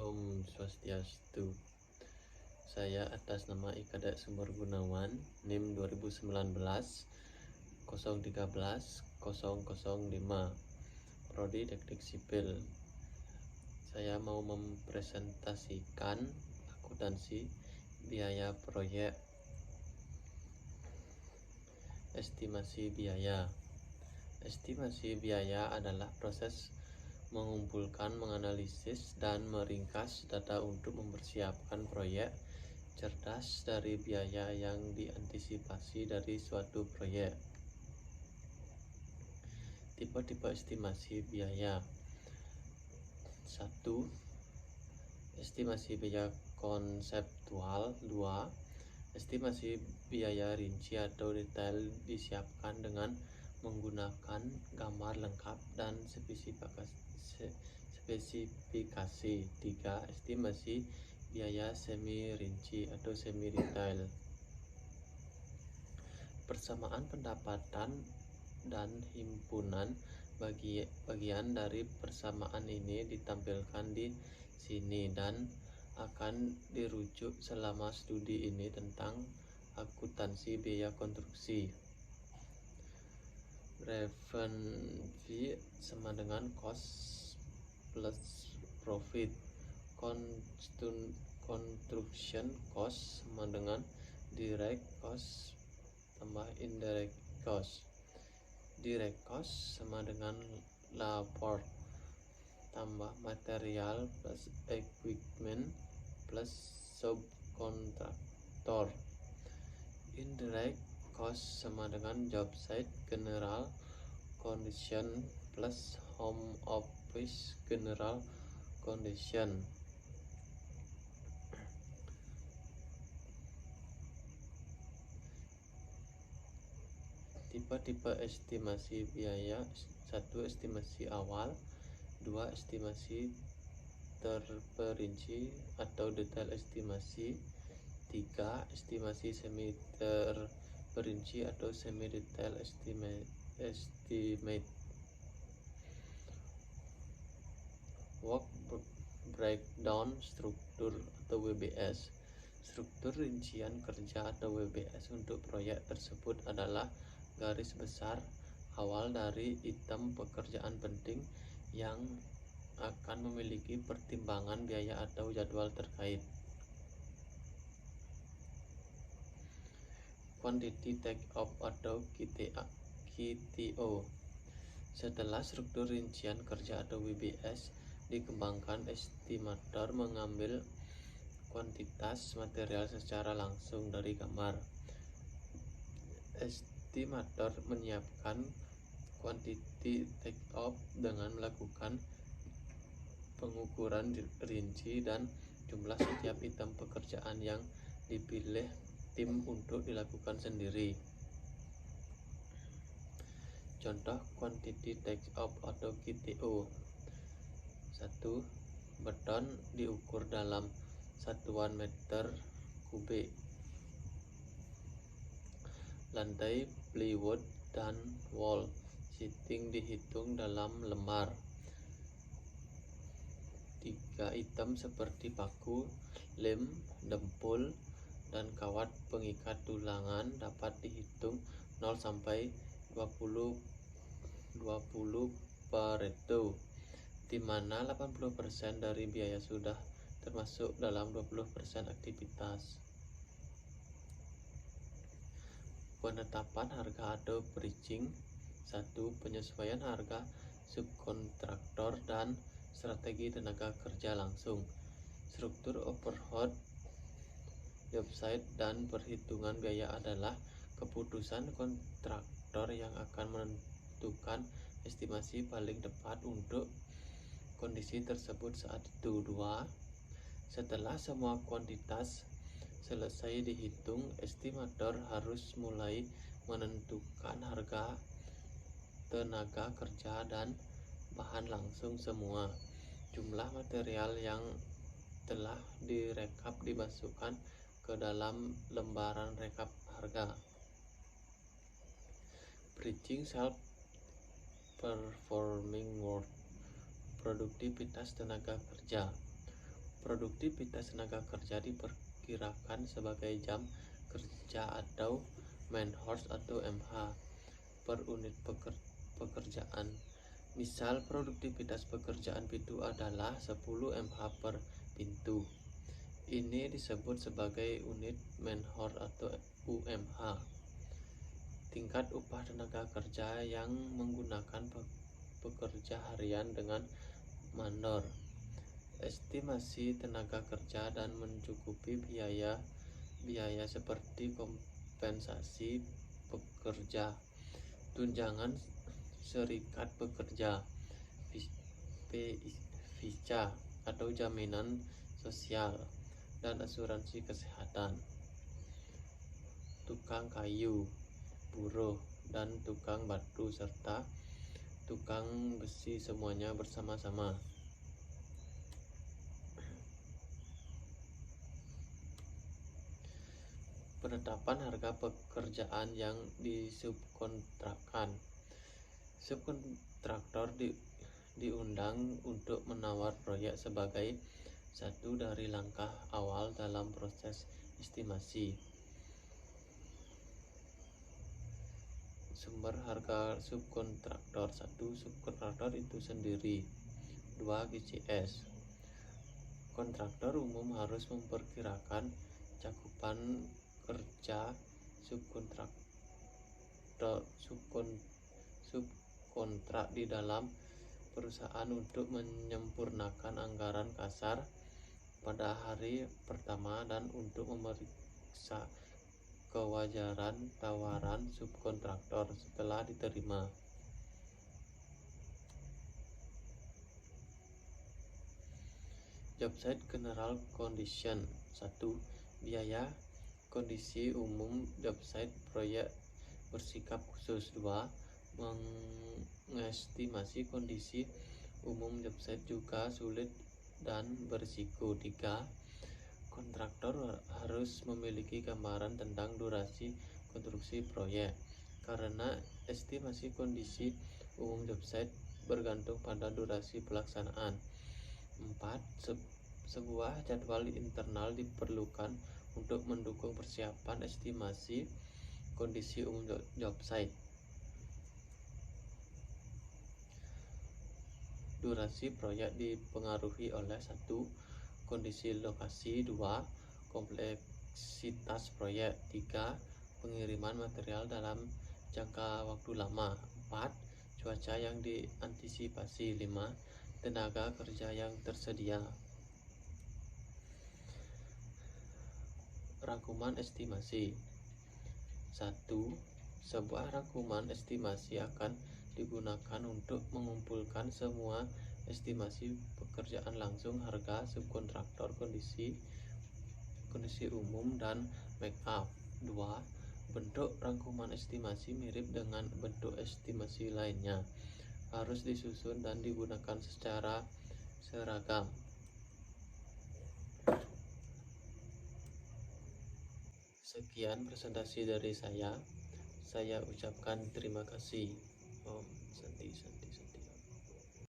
Om Swastiastu. Saya atas nama Ikadek Sumber Gunawan, NIM 2019 013 005, Prodi Teknik Sipil. Saya mau mempresentasikan akuntansi biaya proyek. Estimasi biaya. Estimasi biaya adalah proses mengumpulkan, menganalisis, dan meringkas data untuk mempersiapkan proyek cerdas dari biaya yang diantisipasi dari suatu proyek. Tipe-tipe estimasi biaya. 1. Estimasi biaya konseptual. 2. Estimasi biaya rinci atau detail disiapkan dengan menggunakan gambar lengkap dan spesifikasi. 3. Estimasi biaya semi rinci atau semi detail. Persamaan pendapatan dan himpunan bagian dari persamaan ini ditampilkan di sini dan akan dirujuk selama studi ini tentang akuntansi biaya konstruksi. Revenue sama dengan cost plus profit. Construction cost sama dengan direct cost tambah indirect cost. Direct cost sama dengan labor tambah material plus equipment plus subkontraktor. Indirect cost sama dengan job site general condition plus home office general condition. Tipe-tipe estimasi biaya. 1. Estimasi awal. 2. Estimasi terperinci atau detail estimasi. 3. Estimasi semi terperinci atau semi detail estimate. Work breakdown struktur atau WBS. Struktur rincian kerja atau WBS untuk proyek tersebut adalah garis besar awal dari item pekerjaan penting yang akan memiliki pertimbangan biaya atau jadwal terkait. Quantity take-off atau QTO. Setelah struktur rincian kerja atau WBS dikembangkan, estimator mengambil kuantitas material secara langsung dari gambar. Estimator menyiapkan quantity take-off dengan melakukan pengukuran rinci dan jumlah setiap item pekerjaan yang dipilih tim untuk dilakukan sendiri. Contoh quantity take-off atau QTO. 1. Beton diukur dalam satuan meter kubik. Lantai, plywood, dan wall sheeting dihitung dalam lembar. 3 item seperti paku, lem, dempul, dan kawat pengikat tulangan dapat dihitung 0 sampai 20 Pareto, di mana 80% dari biaya sudah termasuk dalam 20% aktivitas. Penetapan harga atau pricing. 1. Penyesuaian harga subkontraktor dan strategi tenaga kerja langsung. Struktur overhead, job site, dan perhitungan biaya adalah keputusan kontraktor yang akan menentukan estimasi paling tepat untuk kondisi tersebut saat itu. 2. Setelah semua kuantitas selesai dihitung, estimator harus mulai menentukan harga tenaga kerja dan bahan langsung semua. Jumlah material yang telah direkap dimasukkan ke dalam lembaran rekap harga. Pricing self performing work. Produktivitas tenaga kerja. Produktivitas tenaga kerja diperkirakan sebagai jam kerja atau man-hours atau MH per unit pekerjaan. Misal produktivitas pekerjaan pintu adalah 10 MH per pintu. Ini disebut sebagai unit man-hour atau UMH. Tingkat upah tenaga kerja yang menggunakan pekerja harian dengan mandor. Estimasi tenaga kerja dan mencukupi biaya seperti kompensasi pekerja, tunjangan serikat pekerja, visa atau jaminan sosial, dan asuransi kesehatan. Tukang kayu, buruh, dan tukang batu serta tukang besi semuanya bersama-sama. Penetapan harga pekerjaan yang disubkontrakkan. Subkontraktor diundang untuk menawar proyek sebagai satu dari langkah awal dalam proses estimasi. Sumber harga subkontraktor. 1. Subkontraktor itu sendiri. 2. GCS. Kontraktor umum harus memperkirakan cakupan kerja subkontrak di dalam perusahaan untuk menyempurnakan anggaran kasar pada hari pertama dan untuk memeriksa kewajaran tawaran subkontraktor setelah diterima. Jobsite General Condition. 1. Biaya kondisi umum jobsite proyek bersikap khusus. 2. Mengestimasi kondisi umum jobsite juga sulit dan berisiko. 3. Kontraktor harus memiliki gambaran tentang durasi konstruksi proyek, karena estimasi kondisi umum jobsite bergantung pada durasi pelaksanaan. 4. Sebuah jadwal internal diperlukan untuk mendukung persiapan estimasi kondisi umum jobsite. Durasi proyek dipengaruhi oleh 1. Kondisi lokasi. 2. Kompleksitas proyek. 3. Pengiriman material dalam jangka waktu lama. 4. Cuaca yang diantisipasi. 5. Tenaga kerja yang tersedia. Rangkuman estimasi. 1. Sebuah rangkuman estimasi akan digunakan untuk mengumpulkan semua estimasi pekerjaan langsung, harga subkontraktor, kondisi umum, dan make up. 2. Bentuk rangkuman estimasi mirip dengan bentuk estimasi lainnya, harus disusun dan digunakan secara seragam. Sekian presentasi dari saya ucapkan terima kasih. Om Santi Santi.